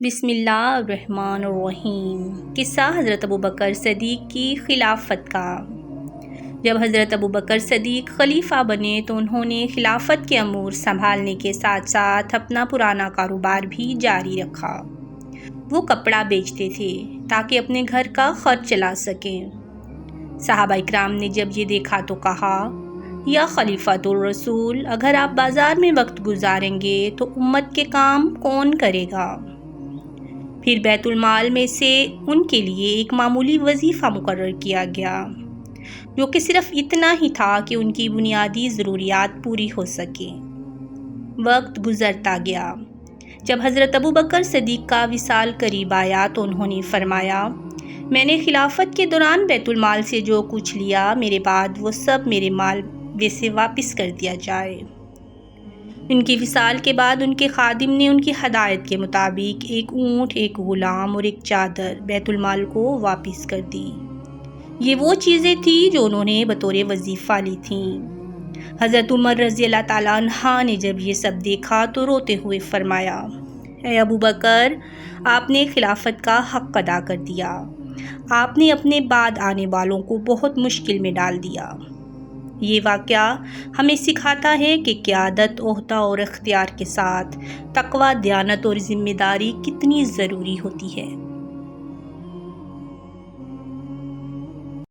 بسم اللہ الرحمن الرحیم۔ قصہ حضرت ابوبکر صدیق کی خلافت کا۔ جب حضرت ابوبکر صدیق خلیفہ بنے تو انہوں نے خلافت کے امور سنبھالنے کے ساتھ ساتھ اپنا پرانا کاروبار بھی جاری رکھا۔ وہ کپڑا بیچتے تھے تاکہ اپنے گھر کا خرچ چلا سکیں۔ صحابہ اکرام نے جب یہ دیکھا تو کہا، یا خلیفۃ الرسول، اگر آپ بازار میں وقت گزاریں گے تو امت کے کام کون کرے گا؟ پھر بیت المال میں سے ان کے لیے ایک معمولی وظیفہ مقرر کیا گیا، جو کہ صرف اتنا ہی تھا کہ ان کی بنیادی ضروریات پوری ہو سکیں۔ وقت گزرتا گیا۔ جب حضرت ابوبکر صدیق کا وصال قریب آیا تو انہوں نے فرمایا، میں نے خلافت کے دوران بیت المال سے جو کچھ لیا، میرے بعد وہ سب میرے مال میں سے واپس کر دیا جائے۔ ان کی وصال کے بعد ان کے خادم نے ان کی ہدایت کے مطابق ایک اونٹ، ایک غلام اور ایک چادر بیت المال کو واپس کر دی۔ یہ وہ چیزیں تھیں جو انہوں نے بطور وظیفہ لی تھیں۔ حضرت عمر رضی اللہ تعالیٰ عنہ نے جب یہ سب دیکھا تو روتے ہوئے فرمایا، اے ابوبکر، آپ نے خلافت کا حق ادا کر دیا۔ آپ نے اپنے بعد آنے والوں کو بہت مشکل میں ڈال دیا۔ یہ واقعہ ہمیں سکھاتا ہے کہ قیادت، عہدہ اور اختیار کے ساتھ تقویٰ، دیانت اور ذمہ داری کتنی ضروری ہوتی ہے۔